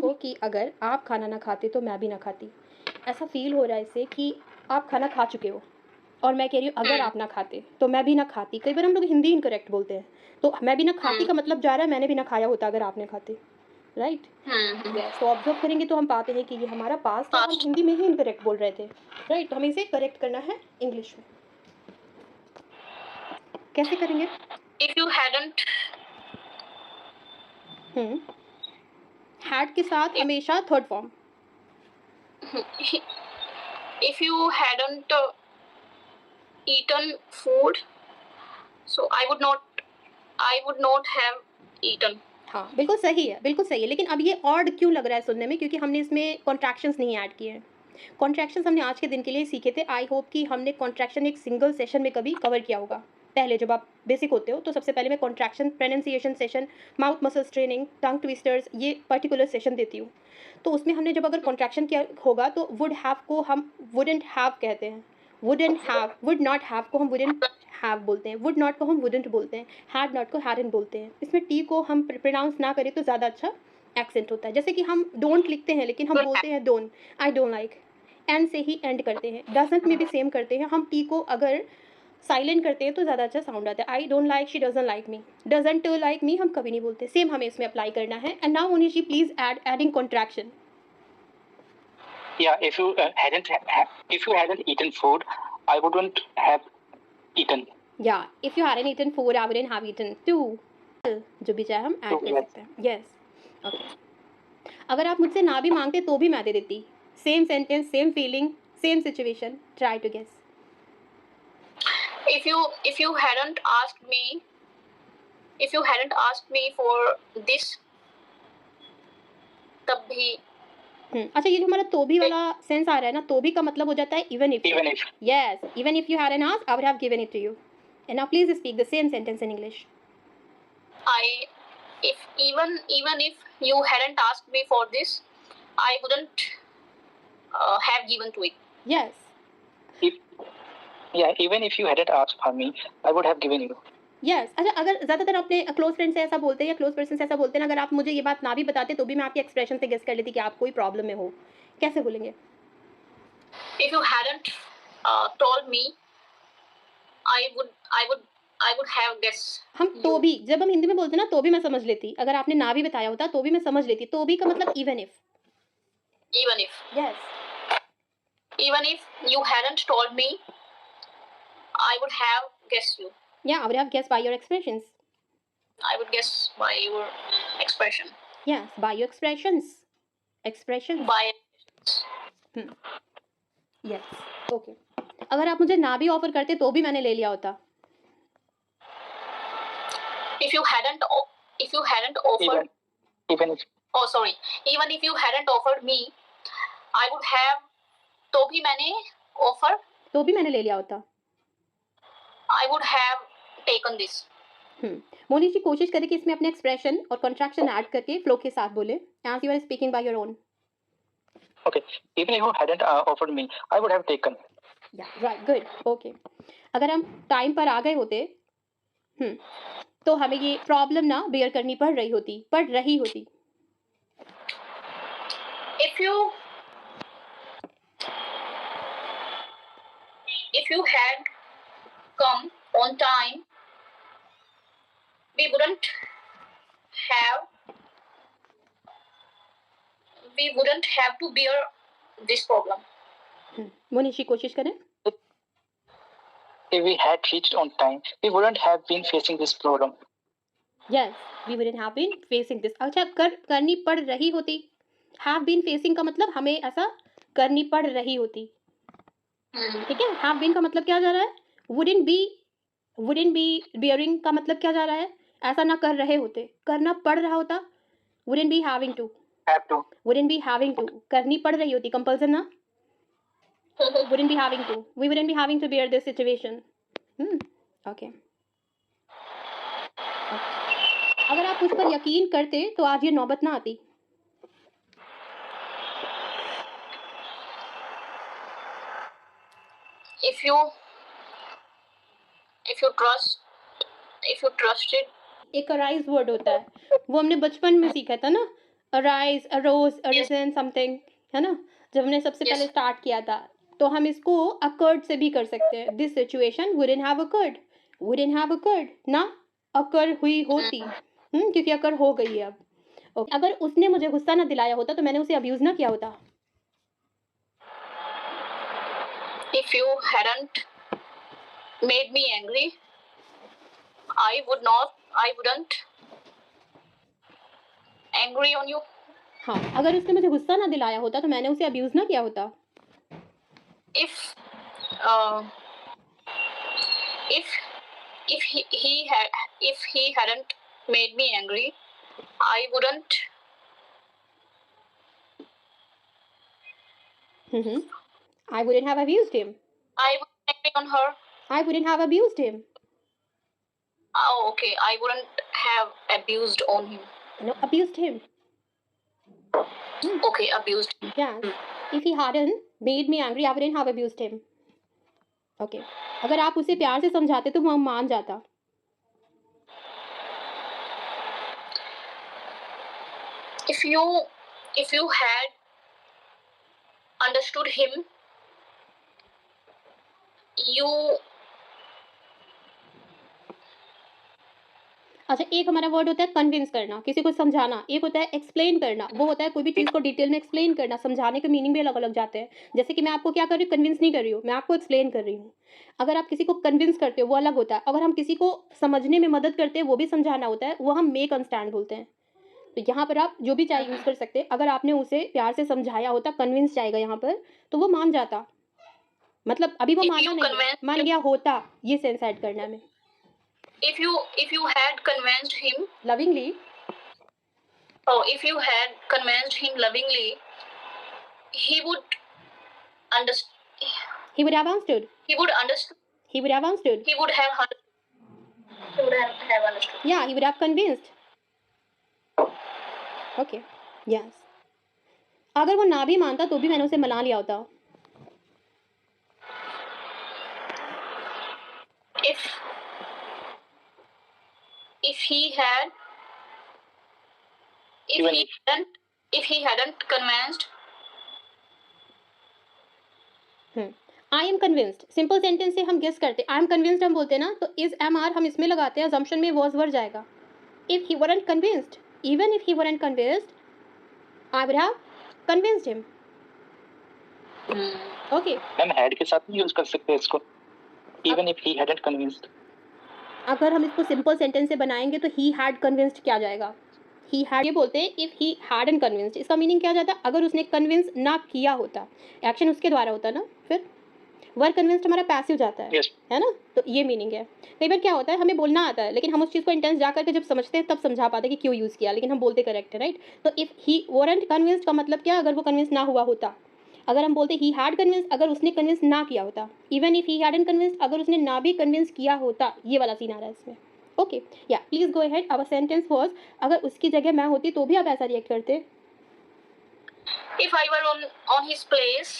देखो कि अगर आप खाना ना खाते तो मैं भी ना खाती। ऐसा फ़ील हो रहा है इससे कि आप खाना खा चुके हो और मैं कह रही हूँ अगर हुँ, आप ना खाते तो मैं भी ना खाती। कई बार हम लोग हिंदी इनकरेक्ट बोलते हैं। तो मैं भी ना खाती हुँ, का मतलब जा रहा है मैंने भी ना खाया होता अगर आपने खाते, राइट? हुँ, हुँ। यस, तो ऑब्ज़र्व करेंगे तो हम पाते हैं कि ये हमारा पास्ट है, हम पास्ट हिंदी में ही इनकरेक्ट बोल रहे थे, राइट? तो हमें इसे करेक्ट करना है इंग्लिश में। कैसे करेंगे? If you hadn't hmm, had के साथ इफ हमेशा third form. If you hadn't eaten food, so I would not have eaten. हाँ, बिल्कुल सही है, लेकिन अब ये ऑड क्यों लग रहा है सुनने में क्योंकि हमने इसमें कॉन्ट्रैक्शंस नहीं ऐड किए हैं। कॉन्ट्रैक्शंस हमने आज के दिन के लिए सीखे थे, आई होप कि हमने कॉन्ट्रैक्शन एक सिंगल सेशन में कभी कवर किया होगा। पहले जब आप बेसिक होते हो, तो सबसे पहले मैं contraction, pronunciation session, mouth muscles training, टंग ट्विस्टर्स ये पर्टिकुलर सेशन देती हूँ। तो उसमें हमने जब अगर कॉन्ट्रैक्शन किया होगा तो वुड हैव को हम वुडन्ट हैव कहते हैं। Wouldn't have, would not have को हम वुडन्ट हैव बोलते हैं, वुड नॉट को हम वुडन्ट बोलते हैं, हैड नॉट को हैडन्ट बोलते हैं। इसमें टी को हम प्रोनाउंस ना करें तो ज़्यादा अच्छा एक्सेंट होता है। जैसे कि हम डोंट लिखते हैं लेकिन हम Don't बोलते हैं don't, I don't like. And से ही एंड करते हैं। डज़न्ट में भी सेम करते हैं। हम टी को अगर साइलेंट करते हैं तो ज़्यादा अच्छा साउंड आता है। I don't like, she doesn't like me, doesn't like me हम कभी नहीं बोलते। सेम हमें इसमें अप्लाई करना है। And now Monish ji please add adding contraction. Yeah, if you hadn't eaten food, I wouldn't have eaten. या if you hadn't eaten food I wouldn't have eaten too. जो भी चाहे हम ऐड कर Yes. सकते हैं। Yes, okay. अगर आप मुझसे ना भी मांगते तो भी मैं दे देती। Same sentence, same feeling, same situation, try to guess. if you hadn't asked me if you hadn't asked me for this, तब भी अच्छा, ये जो हमारा तो भी वाला सेंस आ रहा है ना, तो भी का मतलब हो जाता है इवन इफ से। Even if. Yes, even if you had an asked I would have given it to you. And now please speak the same sentence in English. I if even if you hadn't asked me for this, I wouldn't have given to it. Yes, If, yeah, even if you hadn't asked for me, I would have given you. Yes. अच्छा, अगर ज़्यादातर अपने close friend से ऐसा बोलते हैं या close person से ऐसा बोलते हैं ना, अगर आप मुझे ये बात ना भी बताते तो भी मैं आपके एक्सप्रेशन से गेस कर लेती कि आप कोई प्रॉब्लम में हो। कैसे बोलेंगे? If you hadn't told me, I would I would I would have guessed हम तो you. भी, जब हम हिंदी में बोलते हैं ना तो भी मैं समझ लेती। अगर आपने ना भी बताया होता तो भी मैं समझ लेती। तो भी का मतलब even if. Even if yes, even if you hadn't told me, I would have guessed you. या आई would have guessed by your expressions. I would guess by your expression. Yes, by your expressions. Expressions. By yes, okay. अगर आप मुझे ना भी offer करते तो भी मैंने ले लिया होता। if you hadn't offered Even, even if. oh sorry even if you hadn't offered me, I would have तो भी मैंने offer तो भी मैंने ले लिया होता। I would have taken this. Moni जी कोशिश करें कि इसमें अपने एक्सप्रेशन और कॉन्ट्रैक्शन ऐड करके फ्लो के साथ बोले as you are speaking by your own. Okay, even if you hadn't offered me, I would have taken. या राइट, गुड, ओके। अगर हम टाइम पर आ गए होते तो हमें ये प्रॉब्लम ना बेयर करनी पड़ रही होती। If you had come on time, we wouldn't have to bear this problem. मोनिशी कोशिश करें। If we had reached on time, we wouldn't have been facing this problem. Yes, we wouldn't have been facing this. अच्छा, करनी पड़ रही होती। Have been facing का मतलब हमें ऐसा करनी पड़ रही होती। ठीक है, हैव बीन का मतलब क्या जा रहा है? वुडंट बी बियरिंग का मतलब क्या जा रहा है? ऐसा ना कर रहे होते, करना पड़ रहा होता। Wouldn't be having to, Have to. Wouldn't be having to, करनी पड़ रही होती, कंपल्सन ना। wouldn't be having to, we wouldn't be having to bear this situation. Okay. अगर आप मुझ पर यकीन करते तो आज ये नौबत ना आती। If you trusted एक अराइज वर्ड होता है, वो हमने बचपन में सीखा था ना। Arise, arose, Yes. Arisen, something, है ना? जब हमने सबसे Yes. पहले स्टार्ट किया था, तो हम इसको अकर्ड से भी कर सकते हैं। This situation wouldn't have occurred, wouldn't have occurred ना, अकर हुई होती, क्योंकि अकर हो गई है अब। ओके, अगर उसने मुझे गुस्सा ना दिलाया होता तो मैंने उसे अब्यूज ना किया होता। If you hadn't made me angry, I wouldn't angry on you. हाँ, अगर उसने मुझे गुस्सा ना दिलाया होता तो मैंने उसे अब्यूज ना किया होता। If if he hadn't made me angry, I wouldn't I wouldn't have abused him. angry on her. I wouldn't have abused him. Oh, okay. I wouldn't have abused on him. No, abused him. Okay, abused him. Yeah. If he hadn't made me angry, I wouldn't have abused him. Okay. अगर आप उसे प्यार से समझाते तो वो मान जाता। If you had understood him, you अच्छा, एक हमारा वर्ड होता है कन्विंस करना, किसी को समझाना, एक होता है एक्सप्लेन करना, वो होता है कोई भी चीज़ को डिटेल में एक्सप्लेन करना। समझाने के मीनिंग भी अलग अलग जाते हैं। जैसे कि मैं आपको क्या कर रही हूँ, कन्विंस नहीं कर रही हूँ, मैं आपको एक्सप्लेन कर रही हूँ। अगर आप किसी को कन्विंस करते हो वो अलग होता है, अगर हम किसी को समझने में मदद करते हैं वो भी समझाना होता है, वो हम मेक अंडरस्टैंड बोलते हैं। तो यहाँ पर आप जो भी चाहे यूज़ कर सकते हैं। अगर आपने उसे प्यार से समझाया होता, कन्विंस जाएगा यहाँ पर, तो वो मान जाता। मतलब अभी वो If माना you नहीं है, convinced मान him- गया होता, ये सेंस ऐड करना में। if you had convinced him, lovingly, if you had convinced him lovingly, he would understand. he would have understood. He would understand. He would have understood. He would have understood. Yeah, he would have convinced. Okay. Yes. अगर वो ना भी मानता तो भी मैंने उसे मना लिया होता। If he had if he hadn't convinced, I am convinced, simple sentence से हम गेस करते, आई एम कन्विंस्ड हम बोलते हैं ना, तो इज एम आर हम इसमें लगाते हैं, अजम्पशन में वॉज वर जाएगा। If he weren't convinced, even if he weren't convinced, I would have convinced him. Okay, ma'am had के साथ नहीं यूज कर सकते इसको, even if he hadn't convinced. अगर हम इसको सिंपल सेंटेंस से बनाएंगे तो ही हैड कन्विंस्ड क्या जाएगा, ही हैड, ये बोलते हैं इफ ही हैडंट कन्विंस्ड, इसका मीनिंग क्या जाता है, अगर उसने कन्विंस ना किया होता, एक्शन उसके द्वारा होता ना, फिर वर कन्विंस्ड हमारा पैसिव जाता है, Yes. है ना, तो ये मीनिंग है। कई बार क्या होता है, हमें बोलना आता है लेकिन हम उस चीज़ को इंटेंस जा करके जब समझते हैं तब समझा पाते हैं कि क्यों यूज़ किया, लेकिन हम बोलते करेक्ट है, राइट। तो इफ़ ही वरंट कन्विंस्ड का मतलब क्या, अगर वो कन्विंस ना हुआ होता। अगर हम बोलते ही हैड कन्विंस, अगर उसने कन्विंस ना किया होता। Even if he hadn't convinced, अगर उसने ना भी कन्विंस किया होता, ये वाला सीन आ रहा है इसमें। ओके, या please go ahead, our sentence was, अगर उसकी जगह मैं होती तो भी आप ऐसा रिएक्ट करते। if I were on his place,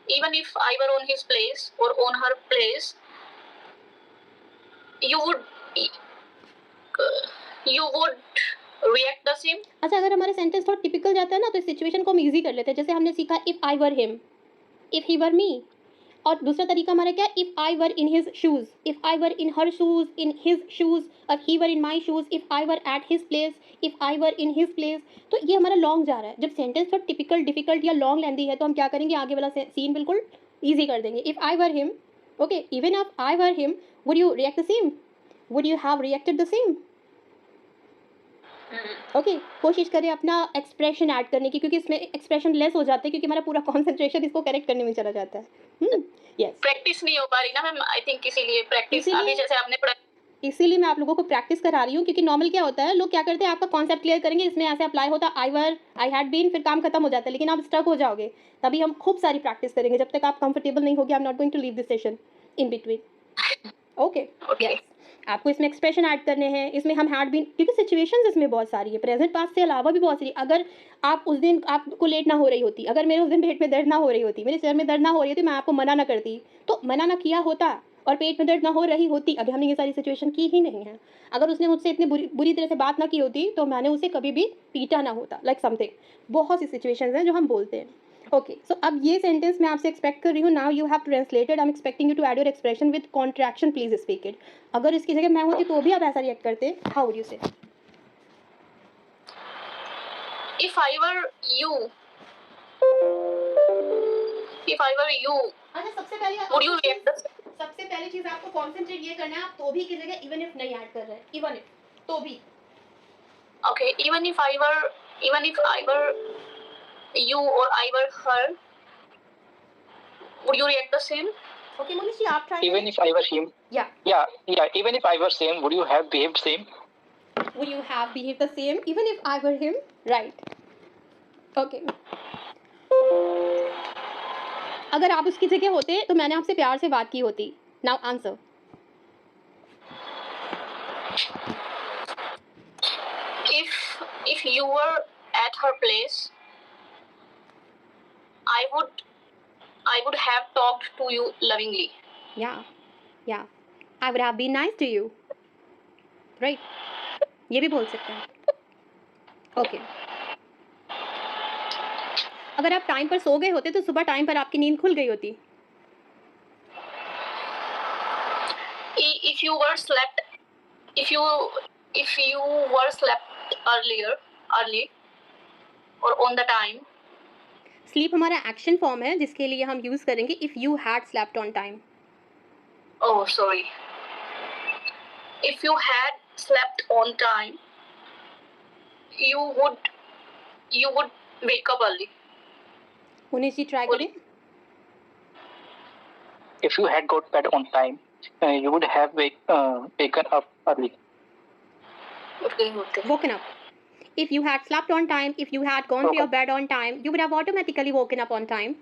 even if I were on his place or on her place, you would react the same. अच्छा, अगर हमारे सेंटेंस थोड़ा टिपिकल जाता है ना तो इस सिचुएशन को हम इजी कर लेते हैं। जैसे हमने सीखा if I were him, if he were me, और दूसरा तरीका हमारा क्या, if I were in his shoes, if I were in her shoes, in his shoes, और he were in my shoes, if I were at his place, if I were in his place. तो ये हमारा long जा रहा है। जब sentence थोड़ा typical, difficult या लॉन्ग लेंदी है तो हम क्या करेंगे, आगे वाला सीन बिल्कुल ईजी कर देंगे। If I were him, okay, even if I were him, would you react the same, would you have reacted the same. Okay, कोशिश करें अपना एक्सप्रेशन ऐड करने की, क्योंकि इसमें एक्सप्रेशन लेस हो जाता है क्योंकि हमारा पूरा कॉन्सेंट्रेशन इसको करेक्ट करने में चला जाता है। यस, प्रैक्टिस नहीं हो पा रही ना मैम, आई थिंक इसीलिए प्रैक्टिस इसीलिए- अभी जैसे आपने पढ़ा, इसीलिए मैं आप लोगों को प्रैक्टिस करा रही हूँ, क्योंकि नॉर्मल क्या होता है, लोग क्या करते हैं, आपका कॉन्सेप्ट क्लियर करेंगे, इसमें ऐसे अप्लाई होता आई वर, आई हैड बीन, फिर काम खत्म हो जाता है, लेकिन आप स्टक हो जाओगे। तभी हम खूब सारी प्रैक्टिस करेंगे, जब तक आप कंफर्टेबल नहीं होगे। I am not going to leave this session in between. Okay, Okay. Yes, आपको इसमें एक्सप्रेशन ऐड करने हैं, इसमें हम हैड बीन, क्योंकि सिचुएशंस इसमें बहुत सारी है, प्रेजेंट पास्ट से अलावा भी बहुत सारी। अगर आप उस दिन आपको लेट ना हो रही होती, अगर मेरे उस दिन पेट में दर्द ना हो रही होती, मेरे सिर में दर्द ना हो रही होती, मैं आपको मना ना करती, तो मना ना किया होता, और पेट में दर्द ना हो रही होती, अभी हमने ये सारी सिचुएशन की ही नहीं है। अगर उसने मुझसे इतनी बुरी तरह से बात ना की होती तो मैंने उसे कभी भी पीटा ना होता, लाइक समथिंग। बहुत सी सिचुएशंस हैं जो हम बोलते हैं। ओके, सो अब ये सेंटेंस मैं आपसे एक्सपेक्ट कर रही हूँ, now you have translated, I am expecting you to add your expression with contraction, please speak it. अगर इसकी जगह मैं होती तो भी आप ऐसा रिएक्ट करते, हाउ वुड यू से? If I were you, अच्छा, सबसे पहले would you react the same? सबसे पहली चीज आपको कॉन्सेंट्रेट ये करना है, आप तो भी की जगह इवन इफ नहीं ऐड कर रहे हैं, इवन इफ, तो भी। Okay, even if I were you or I were her, would you react the same? Okay Monish ji, आप try Even if I were him, या even if I were same, would you have behaved same? would you have behaved the same even if I were him, right? okay, अगर आप उसकी जगह होते तो मैंने आपसे प्यार से बात की होती। Now answer. If you were at her place, I would have talked to you lovingly. yeah, I would have been nice to you, right? ये भी बोल सकते हैं। ओके, अगर आप टाइम पर सो गए होते तो सुबह टाइम पर आपकी नींद खुल गई होती। If you were slept early or on the time. Sleep हमारा एक्शन फॉर्म है जिसके लिए हम यूज करेंगे if you had slept on time. Oh, sorry. If you had slept on time, you would wake up early. Munish ji try करें। If you had got bed on time, you would have waken up early. Okay. Woken up. If you had slept on time, if you had gone to your bed on time, you would have automatically woken up on time.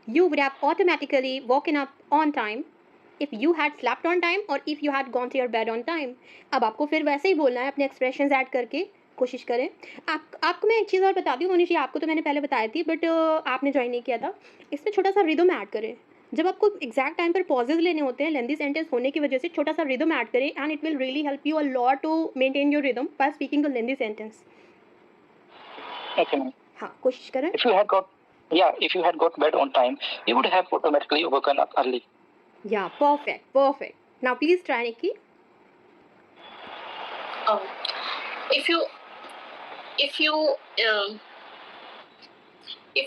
You would have automatically woken up on time if you had slept on time or if you had gone to your bed on time. अब आपको फिर वैसे ही बोलना है, अपने expressions add करके कोशिश करें। आपको मैं एक चीज़ और बता दूँ मोनिश जी, आपको तो मैंने पहले बताई थी बट आपने ज्वाइन नहीं किया था। इसमें छोटा सा रिदम ऐड करें। जब आपको एग्जैक्ट टाइम पर पॉजेज लेने होते हैं लेंदी सेंटेंस होने की वजह से, छोटा सा रिदम ऐड करें and it will really help you a lot to maintain your rhythm by speaking the lengthy sentence. Okay, ma'am. हाँ, कोशिश करें। If you had got bed on time, you would have automatically woken up early. Yeah, perfect. Now please try, Nikki. If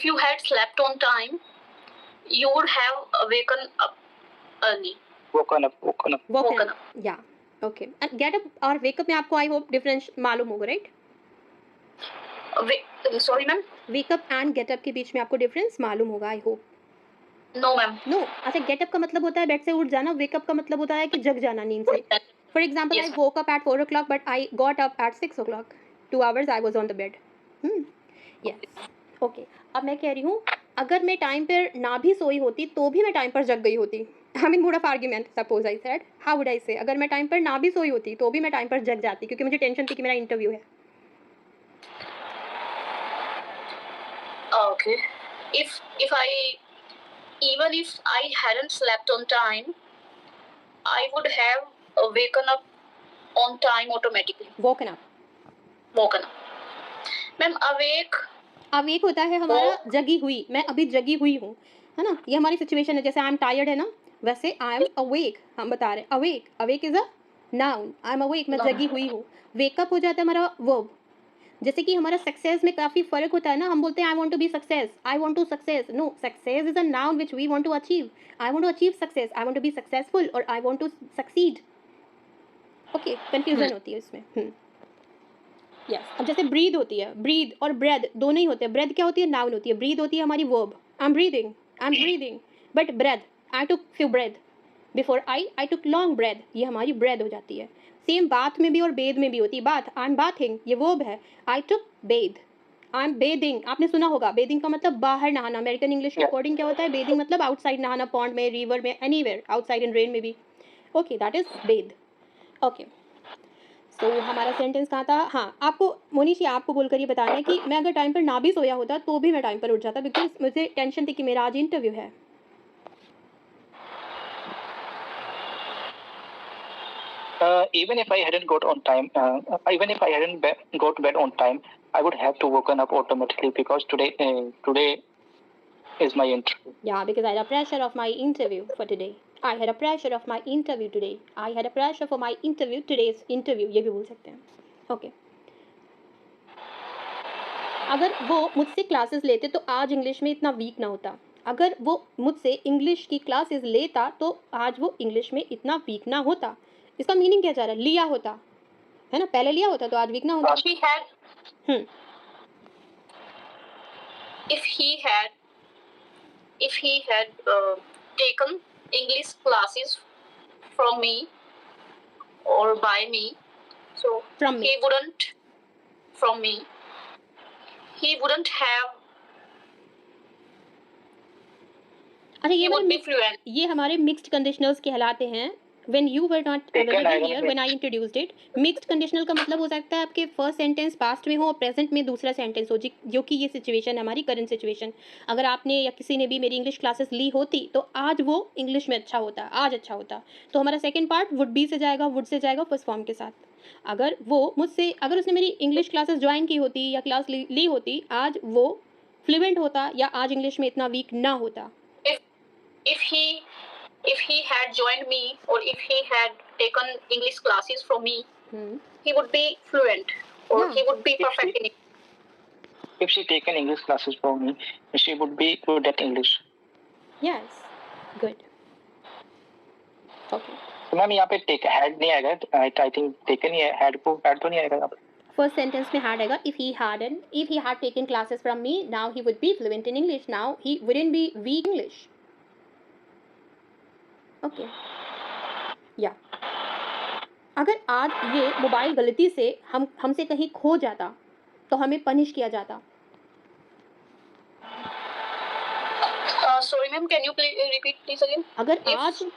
you had slept on time, you would have waken up early. Woken up. Woken up. Yeah, okay. And get up और wake up में आपको I hope difference मालूम होगा, right? Sorry, ma'am. Wake up and get up के बीच में आपको difference मालूम होगा I hope. No, ma'am. No, अच्छा, get up का मतलब होता है बेड से उठ जाना, wake up का मतलब होता है कि जग जाना नींद से। For example, Yes, I woke up at 4 o'clock but I got up at 6 o'clock. 2 hours I was on the bed. Yes. Okay. अब मैं कह रही हूँ, अगर मैं टाइम पर ना भी सोई होती तो भी मैं टाइम पर जग गई होती। I mean, mood of argument, suppose I said. How would I say? अगर मैं टाइम पर ना भी सोई होती तो भी मैं टाइम पर जग जाती क्योंकि मुझे टेंशन थी कि मेरा इंटरव्यू है। Okay. Even if I hadn't slept on time, I would have waken up on time automatically. Woken up. Ma'am, awake होता है हमारा जगी हुई, मैं अभी जगी हुई हूँ, है ना? ये हमारी सिचुएशन है, जैसे आई एम टायर्ड है ना, वैसे आई एम अवेक हम बता रहे हैं। Awake is a noun, I am awake, मैं जगी हुई हूँ। वेकअप हो जाता है हमारा वर्ब। जैसे कि हमारा सक्सेस में काफ़ी फ़र्क होता है ना, हम बोलते हैं I want to be success, I want to success. No, success is a noun which we want to achieve. I want to achieve success, I want to be successful और I want to succeed. Okay, confusion होती है इसमें। Yes. अब जैसे breathe होती है, breathe और breathe दोनों ही होते हैं। ब्रेद क्या होती है? नाउन होती है। ब्रीद होती है हमारी verb, I am breathing. But breathe, I took few breathe before I took long breathe, ये हमारी ब्रेद हो जाती है। सेम बाथ में भी और बेद में भी होती है। बाथ, आई एम बाथिंग, ये वर्ब है। आई टुक बेद, आई एम बेदिंग। आपने सुना होगा बेदिंग का मतलब बाहर नहाना। अमेरिकन इंग्लिश के अकॉर्डिंग क्या होता है? बेदिंग मतलब आउटसाइड नहाना, पॉन्ड में, रिवर में, एनीवेयर आउटसाइड इन रेन में भी। Okay, that is bad. Okay, तो हमारा सेंटेंस कहाँ था? हाँ, आपको मोनिश, आपको बोलकर ये बताना है कि मैं अगर टाइम पर ना भी सोया होता तो भी मैं टाइम पर उठ जाता बिकॉज मुझे टेंशन थी कि मेरा आज इंटरव्यू है। Even if I hadn't got on time, even if I hadn't got to bed on time, I would have to woken up automatically because today is my interview. Yeah, because I had a pressure of my interview for today. I had a pressure of my interview today. I had a pressure for my interview, today's interview. ये भी बोल सकते हैं. Okay. अगर वो मुझसे classes लेते तो आज इंग्लिश में इतना वीक ना होता. अगर वो मुझसे इंग्लिश की क्लासेस लेता तो आज वो इंग्लिश में इतना वीक ना होता. इसका मीनिंग क्या जा रहा है? लिया होता, है ना? पहले लिया होता तो आज वीक ना होता. If he had, hmm if he had taken English classes from me or by me, so From me. he wouldn't have. अच्छा, He would be fluent. ये हमारे मिक्स्ड कंडीशनल्स कहलाते हैं. When you were not available here, when I introduced it, mixed conditional का मतलब हो सकता है आपके फर्स्ट सेंटेंस पास्ट में हो और प्रेजेंट में दूसरा सेंटेंस हो, जो कि ये सिचुएशन है हमारी करंट सिचुएशन. अगर आपने या किसी ने भी मेरी इंग्लिश क्लासेस ली होती तो आज वो इंग्लिश में अच्छा होता, आज अच्छा होता. तो हमारा सेकंड पार्ट वुड बी से जाएगा, वुड से जाएगा फर्स्ट फॉर्म के साथ. अगर उसने मेरी इंग्लिश क्लासेस ज्वाइन की होती या क्लास ली होती, आज वो फ्लुएंट होता या आज इंग्लिश में इतना वीक ना होता. If he had joined me or if he had taken English classes from me, he would be fluent or Yeah. he would be perfect in it. If she taken English classes from me, she would be good at English. Yes, good. Okay. तो ma'am यहाँ पे take had नहीं आएगा. I think taken ही है. Had तो नहीं आएगा यहाँ पे. फर्स्ट सेंटेंस में had आएगा. If he had taken classes from me, now he would be fluent in English. Now he wouldn't be weak English. Okay. या अगर आज ये मोबाइल गलती से हमसे कहीं खो जाता तो हमें पनिश किया जाता. Sorry ma'am, can you repeat please again?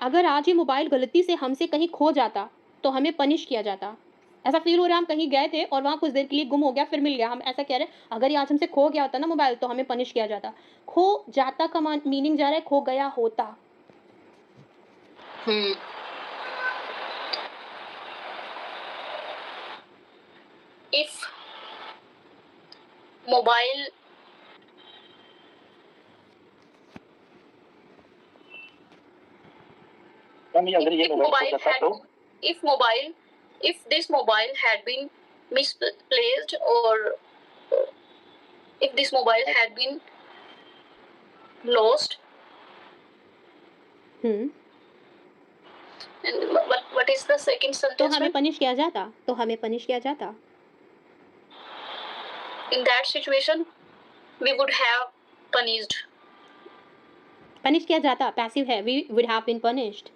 अगर आज ये मोबाइल गलती से हमसे कहीं खो जाता तो हमें पनिश किया जाता. ऐसा फील हो रहा है हम कहीं गए थे और वहाँ कुछ देर के लिए गुम हो गया, फिर मिल गया. हम ऐसा कह रहे हैं अगर ये आज हमसे खो गया होता ना मोबाइल तो हमें पनिश किया जाता. खो जाता का मीनिंग जा रहा है खो गया होता. If mobile अगर ये मोबाइल खो जाता तो if this mobile had been misplaced or if this mobile had been lost, and what is the second तो sentence? हमें पनिश किया जाता. In that situation, we would have punished. Punish किया जाता पैसिव है. we would have been punished.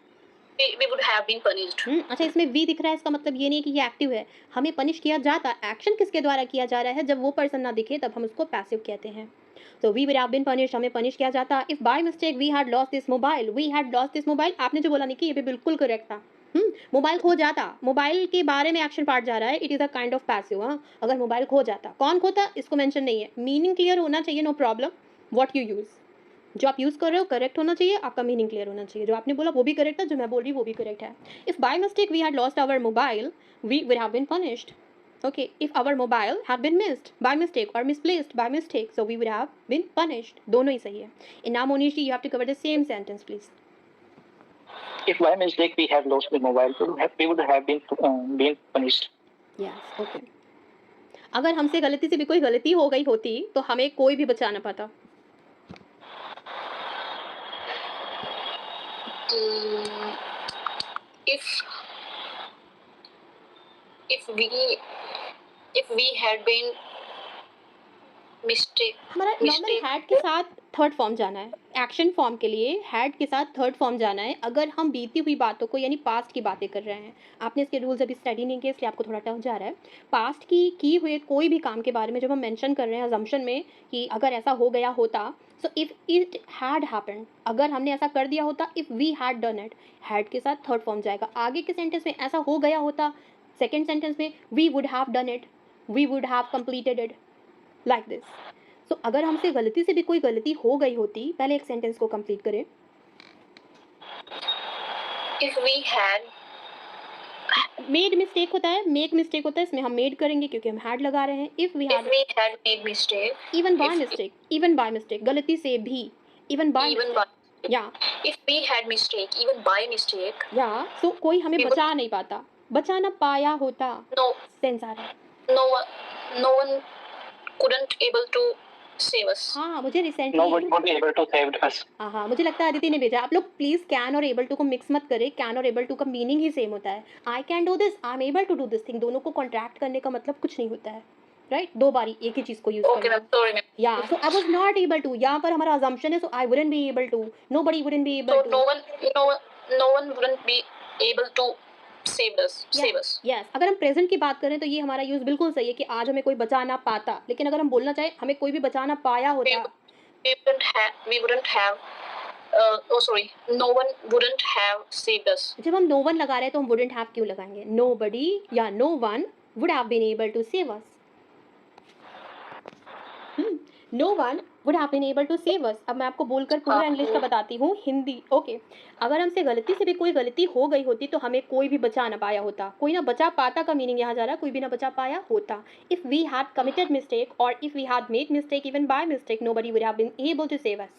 We would have been punished. अच्छा, इसमें we दिख रहा है, इसका मतलब ये नहीं है कि ये एक्टिव है. हमें पनिश किया जाता. एक्शन किसके द्वारा किया जा रहा है? जब वो पर्सन ना दिखे तब हम उसको पैसिव कहते हैं. तो we would have been punished, हमें पनिश किया जाता. If by mistake we had lost this mobile, आपने जो बोला नहीं कि ये भी बिल्कुल करेक्ट था. मोबाइल खो जाता, मोबाइल के बारे में एक्शन पार्ट जा रहा है. It is a kind of passive. अगर मोबाइल खो जाता, कौन खोता इसको मेंशन नहीं है. मीनिंग क्लियर होना चाहिए, no problem. What you use, जो आप यूज़ कर रहे हो करेक्ट होना चाहिए, आपका मीनिंग क्लियर होना चाहिए. जो आपने बोला वो भी करेक्ट है, जो मैं बोल रही हूँ वो भी करेक्ट है. If by mistake we had lost our mobile, we would have been punished. Okay, if our mobile had been missed by mistake or misplaced by mistake, so we would have been punished. दोनों ही सही है. In now Monish ji, you have to cover the same sentence, please. If by mistake we have lost the mobile, we would have been punished. Yes, okay. अगर हमसे गलती से भी कोई गलती हो गई होती तो हमें कोई भी बचा ना पाता. If we had been mistake. हमारा नॉर्मल हैड के साथ थर्ड फॉर्म जाना है. एक्शन फॉर्म के लिए हैड के साथ थर्ड फॉर्म जाना है. अगर हम बीती हुई बातों को यानी पास्ट की बातें कर रहे हैं, आपने इसके रूल्स अभी स्टडी नहीं किए इसलिए आपको थोड़ा टफ जा रहा है. पास्ट की हुए कोई भी काम के बारे में जब हम मेंशन कर रहे हैं अजम्पशन में कि अगर ऐसा हो गया होता, so if it had happened, अगर हमने ऐसा कर दिया होता, if we had done it, had के साथ थर्ड फॉर्म जाएगा. आगे के सेंटेंस में ऐसा हो गया होता, सेकेंड सेंटेंस में we would have done it, we would have completed it, like this. तो अगर हमसे गलती से भी कोई गलती हो गई होती, पहले एक सेंटेंस को कंप्लीट करें. मेड मिस्टेक होता है, मेक मिस्टेक होता है, इसमें हम मेड करेंगे क्योंकि हम हैड लगा रहे हैं। If we if had, we had made mistake, even by if mistake, even by mistake, गलती से भी, even by even by mistake, या if we had mistake, even by mistake, या सो कोई हमें we would बचा नहीं पाता, बचा ना पाया होता, no सेंस आ रहा है। no one couldn't able to save us. हाँ, मुझे No recently, one would be able to save us. हाँ, मुझे लगता है अदिति ने भेजा। आप लोग प्लीज़ कैन और एबल टू को मिक्स मत करें, कैन और एबल टू का मीनिंग ही सेम होता है। I can do this, I am able to do this thing, दोनों को कॉन्ट्रैक्ट करने का मतलब कुछ नहीं होता है, राइट? दो बारी एक ही चीज़ को यूज़ Okay, करना। ma'am. Sorry, ma'am. या so I was not able to, यहाँ पर हमारा अजम्पशन है, so I wouldn't be able to, nobody wouldn't be able So to. no one wouldn't be able to save us. Yes, अगर हम present की बात करें तो ये हमारा यूज़ बिल्कुल सही है कि आज हमें कोई बचा ना पाता, लेकिन अगर हम बोलना चाहें हमें कोई भी बचा ना पाया होता, We wouldn't have sorry, no one wouldn't have saved us. जब हम नो वन लगा रहे हैं तो हम वुडंट हैव क्यों लगाएंगे? नोबडी या no one would have been able to save us. No one would have been able to save us. अब मैं आपको बोलकर पूरा इंग्लिश का बताती हूँ हिंदी। ओके, अगर हमसे गलती से भी कोई गलती हो गई होती तो हमें कोई भी बचा ना पाया होता। कोई ना बचा पाता का मीनिंग यहाँ जा रहा है, कोई भी ना बचा पाया होता। If we had committed mistake और if we had made mistake even by mistake, nobody would have been able to save us.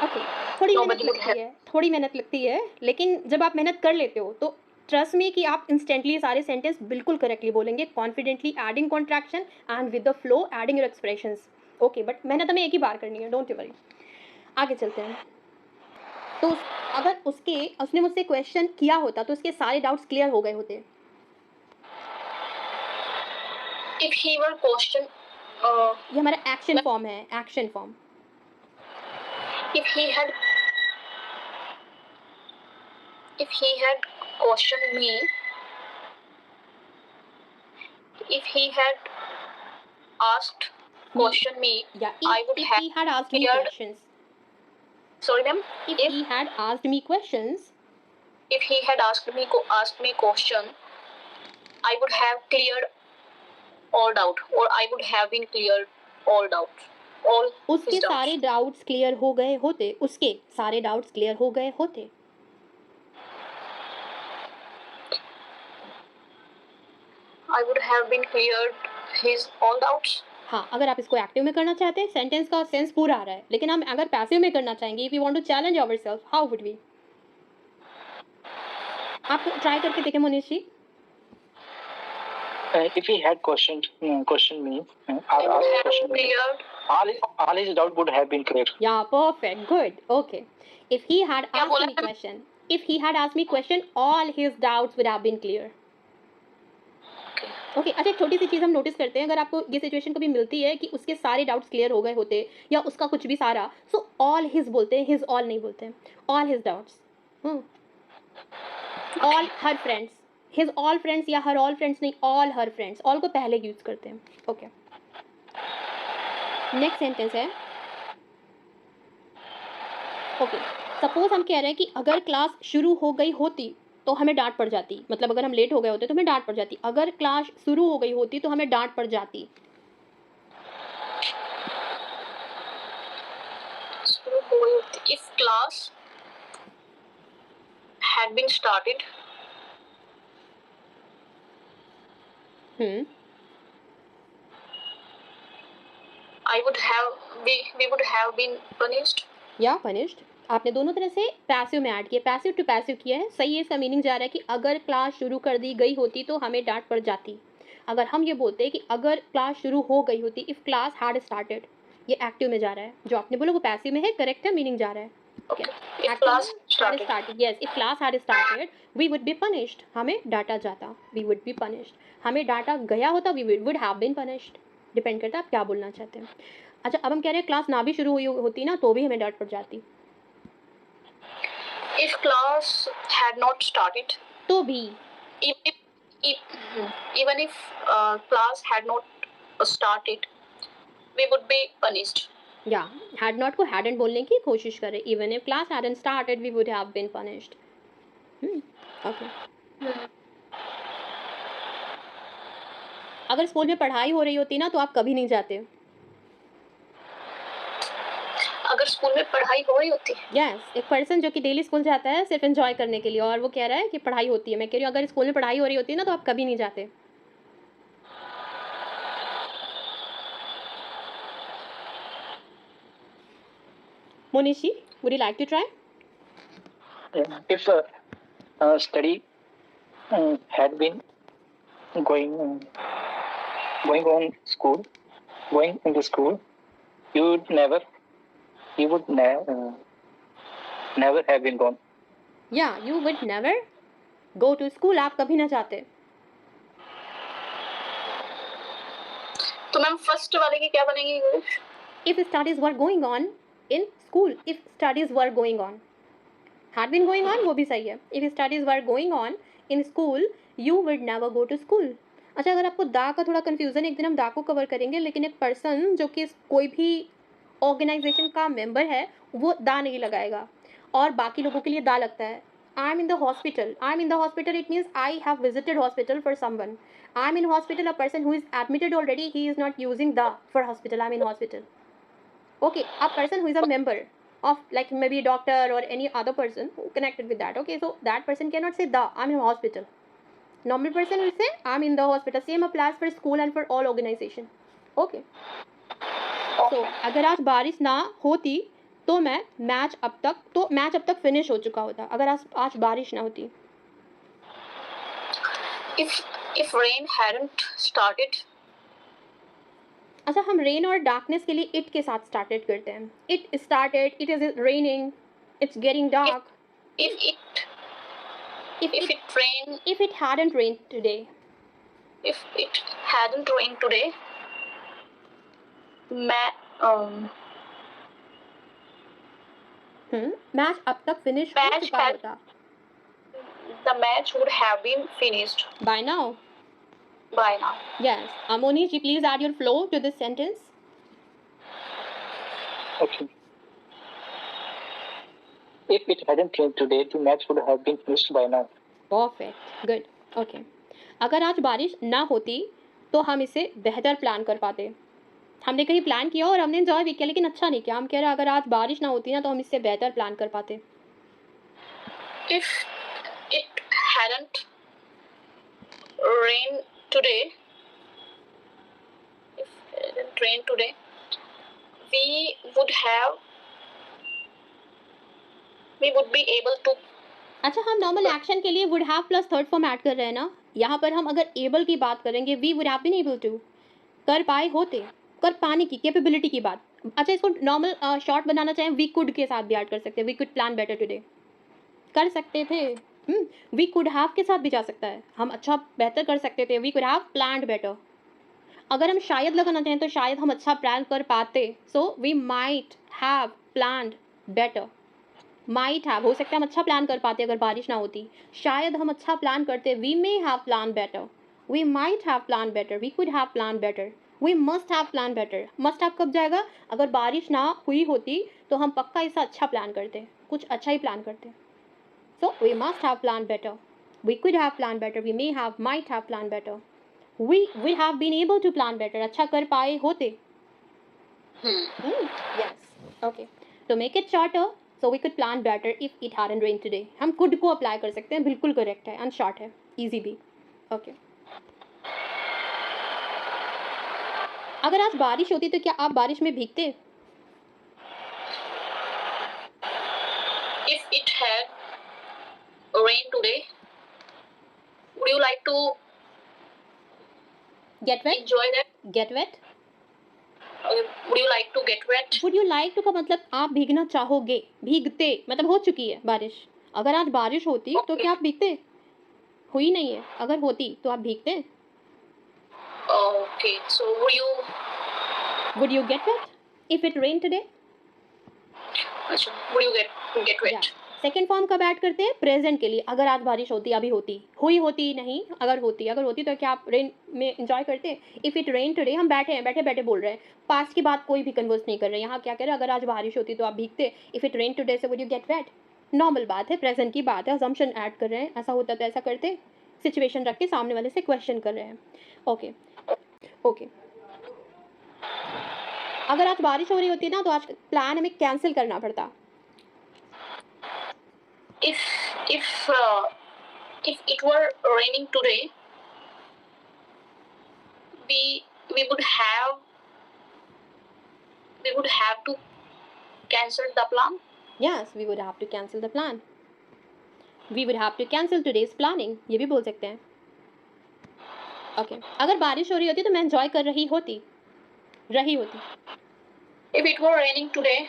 Okay, थोड़ी मेहनत Nobody would लगती है, थोड़ी मेहनत लगती है, लेकिन जब आप मेहनत कर लेते हो तो ट्रस्ट मी कि आप इंस्टेंटली सारे सेंटेंस बिल्कुल करेक्टली बोलेंगे, confidently adding contraction and with the flow adding your expressions. Okay, but मेहनत हमें एक ही बार करनी है, डोंट यू वरी। आगे चलते हैं। तो अगर उसने मुझसे क्वेश्चन किया होता तो उसके सारे डाउट्स क्लियर हो गए होते। If he were questioned, ये हमारा एक्शन फॉर्म है, action form. if he had questioned me, if he had questioned me, या I would if have he had asked me cleared- questions, sorry ma'am, if he had asked me questions, if he had asked me question, I would have cleared all doubt, or I would have been cleared all doubt, all उसके his doubts. सारे doubts clear हो गए होते, उसके सारे doubts clear हो गए होते। I would have been cleared his all doubts. हाँ, अगर आप इसको एक्टिव में करना चाहते हैं, सेंटेंस का सेंस पूरा आ रहा है, लेकिन हम अगर पैसिव में करना चाहेंगे, if you want to challenge ourself, how would we? आप ट्राई करके देखें Monish ji. If he had questioned me, or I would asked have question me, cleared. all his doubt would have been cleared. या perfect, good, okay. If he had क्या asked बोला? Me question, if he had asked me question, all his doubts would have been clear. Okay, अच्छा, एक छोटी सी चीज़ हम notice करते हैं, अगर आपको ये सिचुएशन कभी मिलती है कि उसके सारे डाउट्स क्लियर हो गए होते या उसका कुछ भी सारा, सो ऑल हिज बोलते हैं, हिज ऑल नहीं बोलते हैं, ऑल हिज डाउट्स। ऑल हर फ्रेंड्स, हिज ऑल फ्रेंड्स या हर ऑल फ्रेंड्स नहीं, ऑल हर फ्रेंड्स, ऑल को पहले यूज करते हैं। ओके, नेक्स्ट सेंटेंस है। ओके, सपोज हम कह रहे हैं कि अगर क्लास शुरू हो गई होती तो हमें डांट पड़ जाती, मतलब अगर हम लेट हो गए होते तो हमें डांट पड़ जाती। अगर क्लास शुरू हो गई होती तो हमें डांट पड़ जाती। If class had been started, we would have been punished. या पनिश्ड। आपने दोनों तरह से पैसिव में ऐड किया, पैसिव टू पैसिव किया है, सही है। इसका मीनिंग जा रहा है कि अगर क्लास शुरू कर दी गई होती तो हमें डांट पड़ जाती। अगर हम ये बोलते हैं कि अगर क्लास शुरू हो गई होती, इफ़ क्लास हैड स्टार्टेड, ये एक्टिव में जा रहा है। जो आपने बोला वो पैसिव में है, करेक्ट है, मीनिंग जा रहा है। Okay. If class started, yes, if class had started, we would be punished, हमें डांटा जाता, we would be punished, हमें डांटा गया होता, we would have been punished, depend करता है आप क्या बोलना चाहते हैं। अच्छा, अब हम कह रहे हैं क्लास ना भी शुरू हुई होती ना तो भी हमें डांट पड़ जाती। if class had not started, तो भी, even if class had not started, we would be punished. या हैड नॉट को हैडंट बोलने की कोशिश करें। Even if class hadn't started we would have been punished. Okay, अगर स्कूल में पढ़ाई हो रही होती ना तो आप कभी नहीं जाते। अगर स्कूल में पढ़ाई हो रही होती यस, एक पर्सन जो कि डेली स्कूल जाता है सिर्फ एंजॉय करने के लिए, और वो कह रहा है कि पढ़ाई होती है। मैं कह रही हूँ अगर स्कूल में पढ़ाई हो रही होती है ना तो आप कभी नहीं जाते। Monishi, would you like to try? If study had been going going on school, going in the school, you would never never have been gone. या you would never go to school, आप कभी ना जाते। तो मैम फर्स्ट वाले की क्या बनेगी English? If studies were going on in school, if studies were going on, had been going on वो भी सही है। If studies were going on in school, you would never go to school. अच्छा, अगर आपको दा का थोड़ा कंफ्यूजन, एक दिन हम दा को कवर करेंगे, लेकिन एक पर्सन जो कि कोई भी ऑर्गेनाइजेशन का मेंबर है वो दा नहीं लगाएगा, और बाकी लोगों के लिए दा लगता है। I am in the hospital, I am in the hospital, it means I have visited hospital for someone. I am in hospital, a person who is admitted already, he is not using the for hospital, I am in hospital. Okay, a person who is a member of, like, maybe a doctor or any other person who connected with that. Okay, so that person cannot say the, I'm in hospital. Normal person will say I'm in the hospital. Same applies for school and for all organization. Okay. So अगर आज बारिश ना होती तो match अब तक finish हो चुका होता, अगर आज बारिश ना होती। If rain hadn't started, अच्छा, हम रेन और डार्कनेस के लिए इट के साथ स्टार्टेड करते हैं। It started, it is raining, it's getting dark. if it hadn't rained today, if it hadn't rained today, match अब तक फिनिश हो चुका होता। the match would have been finished by now. Yes. Monish, please add your flow to this sentence. Okay. If it hadn't rained today, the match would have been finished by now. Perfect. Good. Okay. अगर आज बारिश ना होती तो हम इसे बेहतर plan कर पाते। हमने कहीं प्लान किया और हमने एंजॉय भी किया, लेकिन अच्छा नहीं किया। हम कह रहे हैं अगर आज बारिश ना होती ना तो हम इससे बेहतर प्लान कर पाते। If it hadn't rained today, we would be able to। अच्छा, हम नॉर्मल एक्शन के लिए would have plus third form add कर रहे हैं ना। यहाँ पर हम अगर एबल की बात करेंगे, we would have been able to, कर पाए होते, कर पाने की कैपेबिलिटी की बात। अच्छा, इसको नॉर्मल शॉर्ट बनाना चाहें, वी कुड के साथ भी ऐड कर सकते हैं। We could plan better today, कर सकते थे। वी कुड हैव के साथ भी जा सकता है, हम अच्छा बेहतर कर सकते थे। We could have planned better. अगर हम शायद लगाना चाहें तो शायद हम अच्छा प्लान कर पाते। So we might have planned better. Might have हो सकता है हम अच्छा प्लान कर पाते अगर बारिश ना होती। शायद हम अच्छा प्लान करते, we may have plan better, we might have plan better, we could have plan better, we must have plan better. Must have कब जाएगा? अगर बारिश ना हुई होती तो हम पक्का इससे अच्छा प्लान करते, कुछ अच्छा ही प्लान करते। So we must have plan better, we could have plan better, we may have, might have plan better, we have been able to plan better, अच्छा कर पाए होते। Yes, okay. तो make it shorter, so we could plan better if it hadn't rained today. हम could को apply कर सकते हैं, बिल्कुल करेक्ट है, and short है, easy भी। ओके। अगर आज बारिश होती तो क्या आप बारिश में भीगते? If it had rained today, would you like to get wet? Enjoy that? Get wet? Would you like to get wet? Would you like to का मतलब आप भीगना चाहोगे, भीगते मतलब हो चुकी है बारिश। अगर आज बारिश होती तो क्या आप भीगते? हुई नहीं है, अगर होती तो आप भीगते। Okay, so would you get wet if it rained today? अच्छा, would you get wet? Second form कब ऐड करते हैं? प्रेजेंट के लिए। अगर आज बारिश होती, अभी होती, हुई होती नहीं, अगर होती तो क्या आप रेन में एंजॉय करते? इफ़ इट रेन टुडे, हम बैठे बैठे बोल रहे हैं, पास्ट की बात कोई भी कन्वर्स नहीं कर रहे हैं। यहाँ क्या कह रहे हैं? अगर आज बारिश होती तो आप भीगते। इफ़ इट रेन टुडे से would you get wet? Normal बात है, प्रेजेंट की बात है, अजम्पशन ऐड कर रहे हैं। ऐसा होता तो ऐसा करते, सिचुएशन रख के सामने वाले से क्वेश्चन कर रहे हैं। ओके। अगर आज बारिश हो रही होती ना तो आज प्लान हमें कैंसिल करना पड़ता। If if it were raining today, we we would have to cancel the plan. Yes, we would have to cancel the plan. We would have to cancel today's planning. ये भी बोल सकते हैं। Okay अगर बारिश हो रही होती तो मैं एंजॉय कर रही होती। If it were raining today,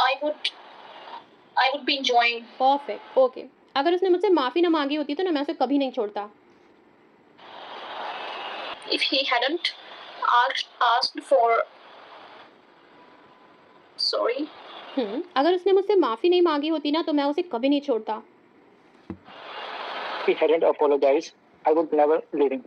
I would be enjoying. Perfect okay अगर उसने मुझसे माफ़ी ना मांगी होती तो ना मैं उसे कभी नहीं छोड़ता। If he hadn't asked for sorry, अगर उसने मुझसे माफ़ी नहीं मांगी होती ना तो मैं उसे कभी नहीं छोड़ता। He hadn't apologized, I would never leave him.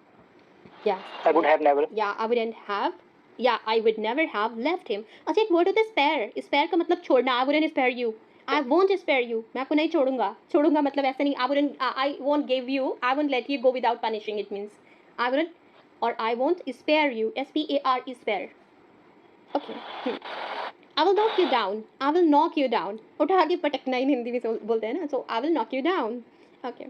Yeah. I would have never. Yeah, I wouldn't have. Yeah, I would never have left him. अच्छा एक वर्ड होता है spare. Spare का मतलब छोड़ना. I wouldn't spare you. I won't spare you. मैं आपको नहीं छोड़ूंगा. छोड़ूंगा मतलब ऐसा नहीं. I won't give you. I won't let you go without punishing. It means I wouldn't or I won't spare you. S-P-A-R-E spare. Okay. I will knock you down. I will knock you down. उठा के पटकना ही हिंदी में बोलते हैं ना. So I will knock you down. Okay.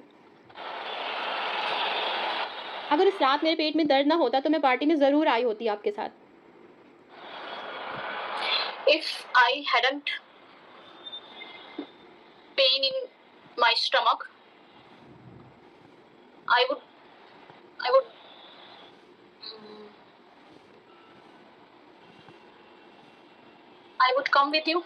अगर इस रात मेरे पेट में दर्द ना होता तो मैं पार्टी में ज़रूर आई होती आपके साथ। If I hadn't pain in my stomach, I would come with you.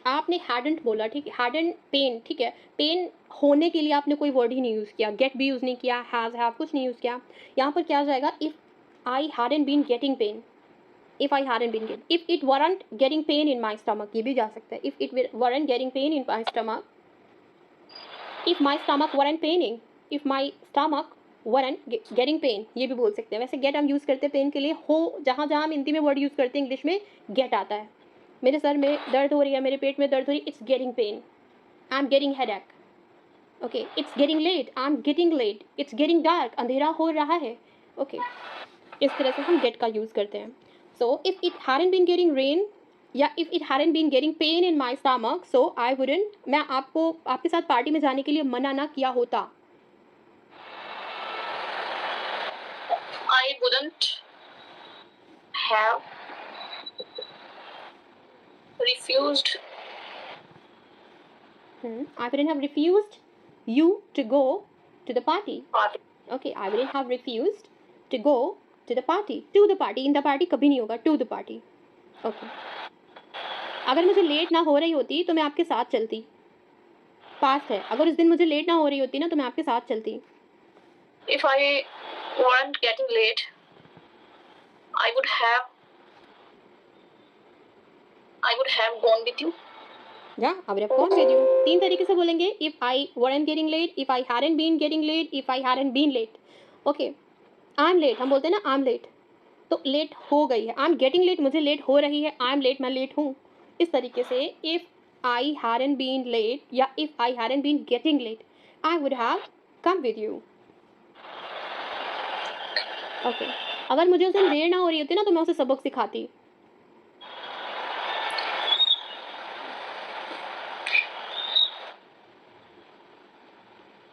आपने हैडंट बोला ठीक है हैडंट पेन ठीक है पेन होने के लिए आपने कोई वर्ड ही नहीं यूज़ किया गेट भी यूज़ नहीं किया हैज़ हैव कुछ नहीं यूज़ किया यहाँ पर क्या जाएगा if I hadn't been getting pain if I hadn't been get if it weren't getting pain in my stomach ये भी जा सकता है if it weren't getting pain in my stomach if my stomach weren't paining if my stomach weren't getting pain ये भी बोल सकते हैं वैसे गेट हम यूज़ करते हैं पेन के लिए हो जहाँ जहाँ हम हिंदी में वर्ड यूज़ करते हैं इंग्लिश में गेट आता है मेरे सर में दर्द हो रही है मेरे पेट में दर्द हो रही है it's getting pain I am getting headache okay it's getting late I am getting late it's getting dark अंधेरा हो रहा है ओके इस तरह से हम गेट का यूज़ करते हैं so if it hadn't been getting rain या if it hadn't been getting pain in my stomach so I wouldn't मैं आपको आपके साथ पार्टी में जाने के लिए मना ना किया होता I wouldn't have refused. I wouldn't have refused you to go to the party. Party. Okay, I wouldn't have refused to go to the party. To the party. In the party कभी नहीं होगा. To the party. Okay. अगर मुझे late ना हो रही होती तो मैं आपके साथ चलती. पास्ट है. अगर उस दिन मुझे लेट ना हो रही होती ना तो मैं आपके साथ चलती. If I weren't getting late, I would have gone with you. Yeah, I would have gone with you. 3 तरीके से बोलेंगे. If I weren't getting late, if I hadn't been getting late, if I hadn't been late. Okay. I'm late. हम बोलते हैं ना I'm late. तो late हो गई है. I'm getting late. मुझे लेट हो रही है. I'm late. मैं लेट हूँ. इस तरीके से if I hadn't been late या if I hadn't been getting late, I would have come with you. Okay अगर मुझे उस दिन देर ना हो रही होती ना तो मैं उसे सबक सिखाती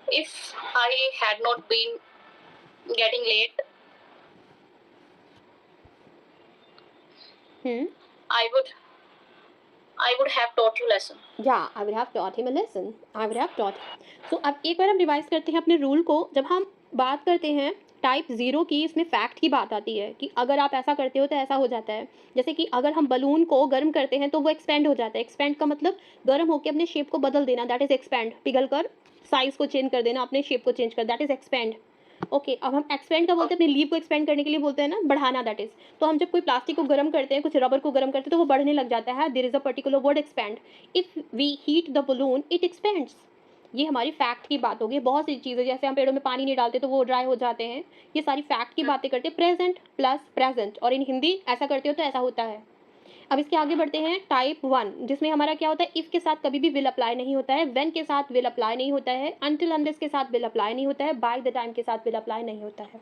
If I had not been getting late, I would have taught you lesson. Yeah, I would have taught him a lesson. I would have taught. So अब एक बार हम रिवाइज करते हैं अपने रूल को जब हम बात करते हैं टाइप 0 की इसमें फैक्ट की बात आती है कि अगर आप ऐसा करते हो तो ऐसा हो जाता है जैसे कि अगर हम बलून को गर्म करते हैं तो वो एक्सपेंड हो जाता है एक्सपेंड का मतलब गर्म होकर अपने शेप को बदल देना दैट इज़ एक्सपेंड पिघल कर साइज़ को चेंज कर देना अपने शेप को चेंज कर दैट इज़ एक्सपेंड ओके अब हम एक्सपेंड का बोलते हैं अपनी लीव को एक्सपेंड करने के लिए बोलते हैं ना बढ़ाना दैट इज़ तो हम जब कोई प्लास्टिक को गर्म करते हैं कुछ रबर को गर्म करते हैं तो वो बढ़ने लग जाता है there is a particular word expand if we heat the balloon it expands ये हमारी फैक्ट की बात होगी बहुत सी चीज़ें जैसे हम पेड़ों में पानी नहीं डालते तो वो ड्राई हो जाते हैं ये सारी फैक्ट की बातें करते हैं प्रेजेंट प्लस प्रेजेंट और इन हिंदी ऐसा करते हो तो ऐसा होता है अब इसके आगे बढ़ते हैं टाइप 1 जिसमें हमारा क्या होता है इफ़ के साथ कभी भी विल अप्लाई नहीं होता है व्हेन के साथ विल अप्लाई नहीं होता है अनटिल अनलेस के साथ विल अप्लाई नहीं होता है बाय द टाइम के साथ विल अप्लाई नहीं होता है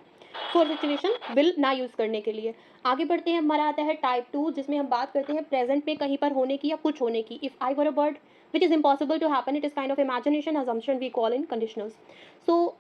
फोर सिचुएशन विल ना यूज़ करने के लिए। आगे बढ़ते हैं, हमारा आता है टाइप 2, जिसमें हम बात करते हैं प्रेजेंट में कहीं पर होने की या कुछ होने की। If I were a bird which is impossible to happen, it is kind of imagination assumption we call in conditionals. So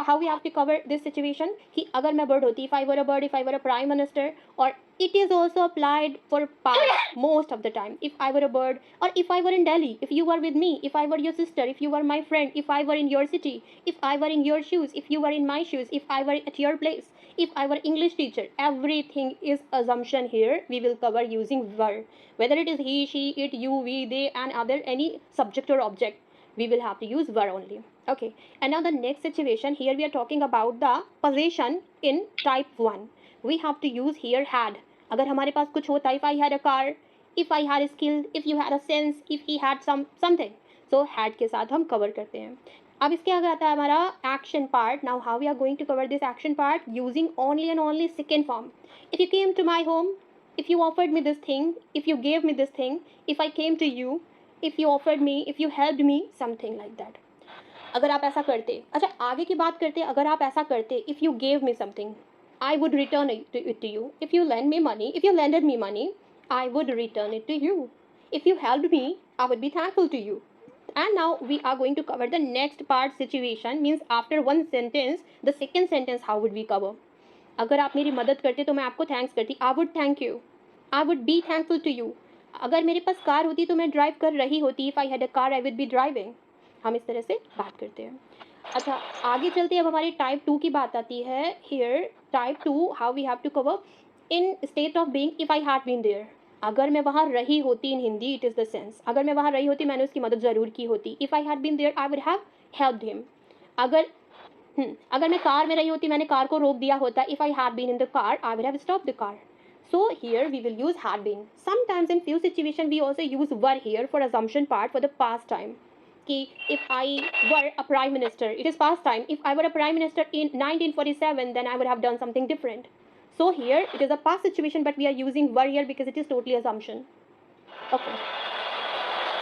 how we have to cover this situation कि अगर मैं bird होती, if I were a bird, if I were a prime minister, or it is also applied for past most of the time, if I were a bird, or if I were in Delhi, if you were with me, if I were your sister, if you were my friend, if I were in your city, if I were in your shoes, if you were in my shoes, if I were at your place, if I were English teacher, everything is assumption here. We will cover using were, whether it is he, she, it, you, we, they, and other any subject or object, we will have to use were only. Okay, and now the next situation, here we are talking about the possession in type 1. We have to use here had. अगर हमारे पास कुछ होता, if I had a car, if I had a skill, if you had a sense, if he had something, so had के साथ हम cover करते हैं. अब इसके आगे आता है हमारा action part. Now how we are going to cover this action part using only and only second form. If you came to my home, if you offered me this thing, if you gave me this thing, if I came to you, if you offered me, if you helped me, something like that. अगर आप ऐसा करते, अच्छा आगे की बात करते, अगर आप ऐसा करते, if you gave me something, I would return it to you. If you lend me money, if you lended me money, I would return it to you. If you helped me, I would be thankful to you. And now we are going to cover the next part. Situation means after one sentence, the second sentence how would we cover. अगर आप मेरी मदद करते तो मैं आपको thanks करती, I would thank you, I would be thankful to you. अगर मेरे पास कार होती तो मैं ड्राइव कर रही होती, if I had a car I would B driving. हम इस तरह से बात करते हैं. अच्छा आगे चलते हैं, अब हमारी टाइप 2 की बात आती है. Here type 2 how we have to cover in state of being. If I had been there, अगर मैं वहाँ रही होती, in Hindi it is the sense, अगर मैं वहाँ रही होती मैंने उसकी मदद ज़रूर की होती. If I had been there I would have helped him. अगर मैं कार में रही होती मैंने कार को रोक दिया होता. If I had been in the car I would have stop the car. So here we will use had been. Sometimes in few situations we also use were here for assumption part for the past time. कि if I were a prime minister, it is past time. If I were a prime minister in 1947, then I would have done something different. So here it is a past situation, but we are using were here because it is totally assumption. Okay.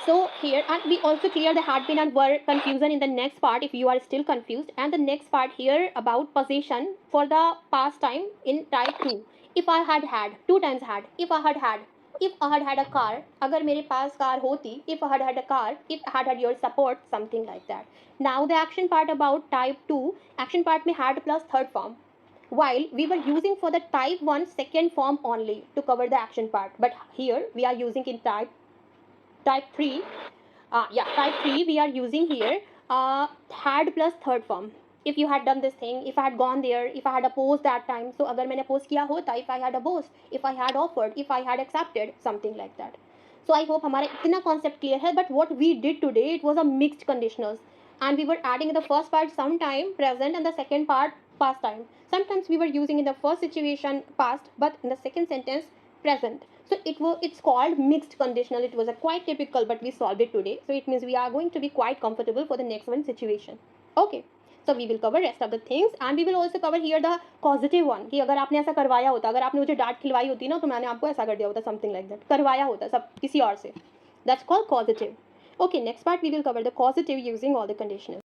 So here, and we also clear the had been and were confusion in the next part if you are still confused. And the next part here about possession for the past time in type 2. If I had had, two times had, if I had had, if I had had a car, अगर मेरे पास car होती, if I had had a car, if I had had your support, something like that. Now the action part about type 2, action part में had plus third form, while we were using for the type 1 second form only to cover the action part, but here we are using in type 3. Type 3 we are using here had plus third form. If you had done this thing, if I had gone there, if I had opposed that time, so अगर मैंने oppose किया होता, if I had opposed, if I had offered, if I had accepted, something like that. So I hope हमारा इतना concept clear है. But what we did today, it was a mixed conditionals, and we were adding in the first part sometime present and the second part past time. Sometimes we were using in the first situation past, but in the second sentence present. So it's called mixed conditional. It was a quite typical, but we solved it today. So it means we are going to be quite comfortable for the next one situation. Okay. So we will cover rest of the things, and we will also cover here the causative one. कि अगर आपने ऐसा करवाया होता, अगर आपने मुझे डांट खिलवाई होती ना, तो मैंने आपको ऐसा कर दिया होता, something like that. करवाया होता सब किसी और से. That's called causative. Okay, next part we will cover the causative using all the conditionals.